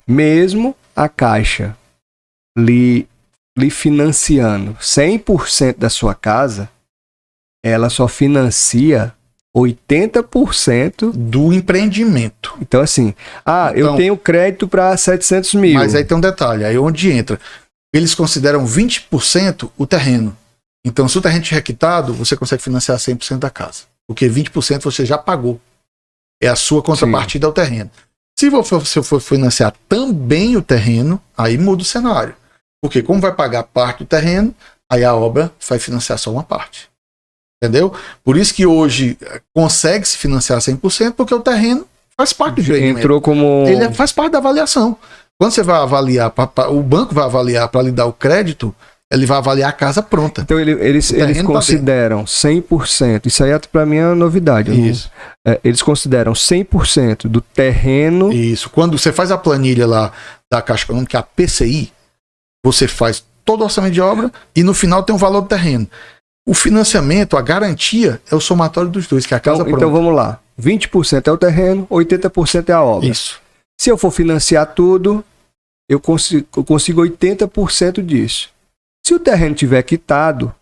mesmo a Caixa lhe financiando 100% da sua casa, ela só financia 80% do empreendimento. Então, assim, eu tenho crédito para 700 mil. Mas aí tem um detalhe, aí onde entra. Eles consideram 20% o terreno. Então, se o terreno estiver quitado, você consegue financiar 100% da casa. Porque 20% você já pagou. É a sua contrapartida ao terreno. Se você for financiar também o terreno, aí muda o cenário. Porque como vai pagar parte do terreno, aí a obra vai financiar só uma parte. Entendeu? Por isso que hoje consegue se financiar 100%, porque o terreno faz parte do empreendimento. Entrou como... Ele faz parte da avaliação. Quando você vai avaliar, o banco vai avaliar para lhe dar o crédito, ele vai avaliar a casa pronta. Então eles consideram 100%, isso aí para mim é uma novidade. Isso. Eles consideram 100% do terreno... Isso. Quando você faz a planilha lá da Caixa Econômica, a PCI, você faz todo o orçamento de obra e no final tem o valor do terreno. O financiamento, a garantia, é o somatório dos dois, que é a casa pronta. Então vamos lá. 20% é o terreno, 80% é a obra. Isso. Se eu for financiar tudo, eu consigo 80% disso. Se o terreno tiver quitado,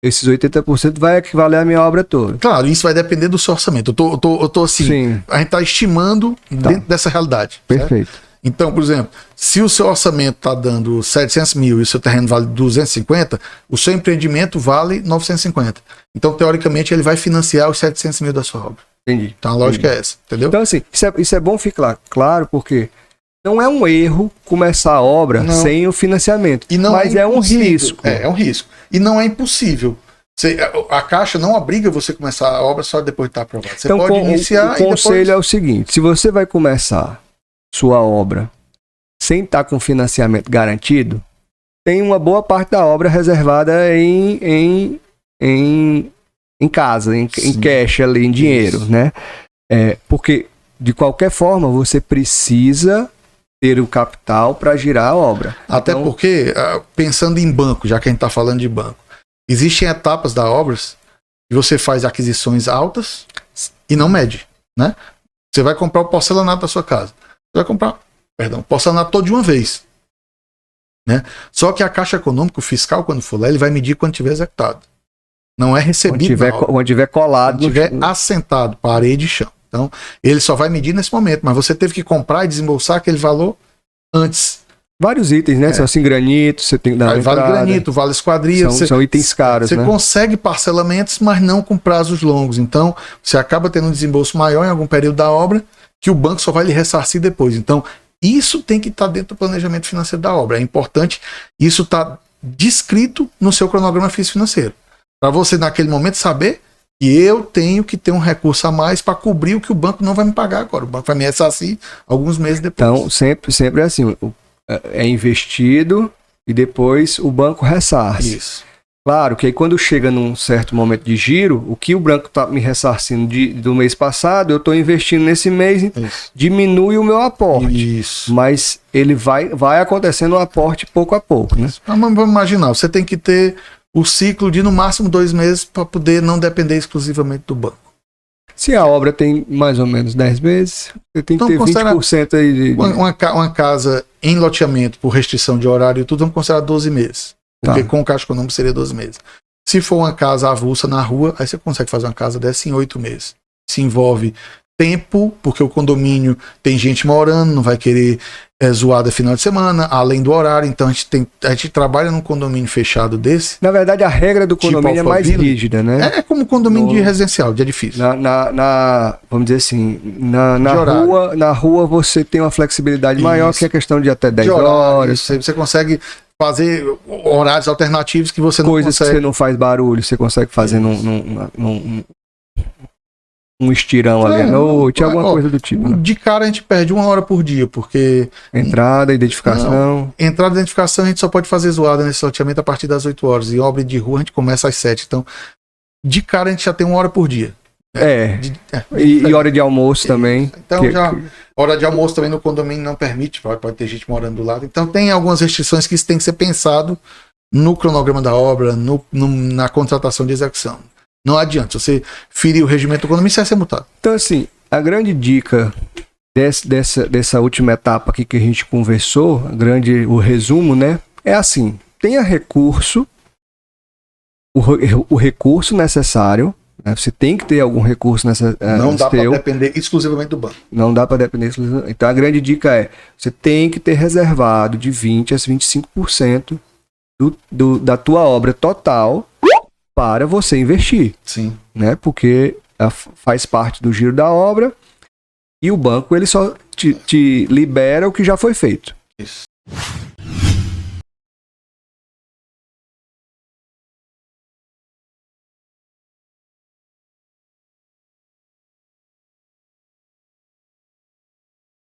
esses 80% vai equivaler à minha obra toda. Claro, isso vai depender do seu orçamento. Eu tô assim, Sim. A gente está estimando dentro dessa realidade. Perfeito. Certo? Então, por exemplo, se o seu orçamento está dando 700 mil e o seu terreno vale 250, o seu empreendimento vale 950. Então, teoricamente, ele vai financiar os 700 mil da sua obra. Entendi. Então, a lógica é essa, entendeu? Então, assim, isso é bom ficar claro, porque não é um erro começar a obra sem o financiamento, mas é um risco. É um risco. E não é impossível. A Caixa não obriga você a começar a obra só depois de estar aprovado. Você então, pode iniciar o conselho é o seguinte, se você vai começar sua obra sem estar com financiamento garantido, tem uma boa parte da obra reservada em casa, em cash ali, em dinheiro, né? Porque, de qualquer forma, você precisa ter o capital para girar a obra. Até então, porque, pensando em banco, já que a gente está falando de banco, existem etapas da obra que você faz aquisições altas e não mede, né? Você vai comprar o porcelanato da sua casa. Você vai comprar, porcelanato todo de uma vez. Né? Só que a Caixa Econômica, o fiscal, quando for lá, ele vai medir quando tiver executado. Não é recebido. Quando tiver colado. Quando tiver assentado, parede e chão. Então, ele só vai medir nesse momento. Mas você teve que comprar e desembolsar aquele valor antes. Vários itens, né? São assim, granito, você tem que dar vale granito, vale esquadria. São itens caros, Você né? consegue parcelamentos, mas não com prazos longos. Então, você acaba tendo um desembolso maior em algum período da obra, que o banco só vai lhe ressarcir depois. Então, isso tem que estar dentro do planejamento financeiro da obra. É importante isso estar descrito no seu cronograma físico-financeiro. Para você, naquele momento, saber que eu tenho que ter um recurso a mais para cobrir o que o banco não vai me pagar agora. O banco vai me ressarcir alguns meses depois. Então, sempre é assim. É investido e depois o banco ressarce. Isso. Claro que aí quando chega num certo momento de giro, o que o banco está me ressarcindo do mês passado, eu estou investindo nesse mês, diminui o meu aporte. Isso. Mas ele vai acontecendo um aporte pouco a pouco, né? Vamos imaginar, você tem que ter o ciclo de no máximo 2 meses para poder não depender exclusivamente do banco. Se a obra tem mais ou menos 10 meses, você tem que ter 20% aí de... Uma casa em loteamento por restrição de horário e tudo, vamos considerar 12 meses. Porque com o Caixa Econômico seria 12 meses. Se for uma casa avulsa na rua, aí você consegue fazer uma casa dessa em 8 meses. Se envolve tempo, porque o condomínio tem gente morando, não vai querer zoada final de semana, além do horário. Então a gente trabalha num condomínio fechado desse. Na verdade, a regra do condomínio é mais rígida, né? É como condomínio de residencial, de edifício. Vamos dizer assim, na rua você tem uma flexibilidade maior, que é a questão de até 10 horas. Você consegue fazer horários alternativos que você não consegue. Coisas que você não faz barulho, você consegue fazer um estirão ali à noite, alguma coisa do tipo. Né? De cara a gente perde 1 hora por dia, porque... Entrada, identificação... Entrada e identificação a gente só pode fazer zoada nesse loteamento a partir das 8 horas. E obra de rua a gente começa às 7. Então, de cara a gente já tem 1 hora por dia. E hora de almoço também. Então hora de almoço também no condomínio não permite, pode ter gente morando do lado. Então tem algumas restrições que isso tem que ser pensado no cronograma da obra, na contratação de execução. Não adianta, se você ferir o regimento do condomínio, você vai ser multado. Então assim, a grande dica dessa última etapa aqui que a gente conversou, o resumo, né? É assim, tenha recurso, o recurso necessário, né? Você tem que ter algum recurso necessário. Não dá para depender exclusivamente do banco. Não dá para depender exclusivamente. Então a grande dica é, você tem que ter reservado de 20% a 25% da tua obra total para você investir. Sim. Né? Porque faz parte do giro da obra e o banco ele só te libera o que já foi feito. Isso.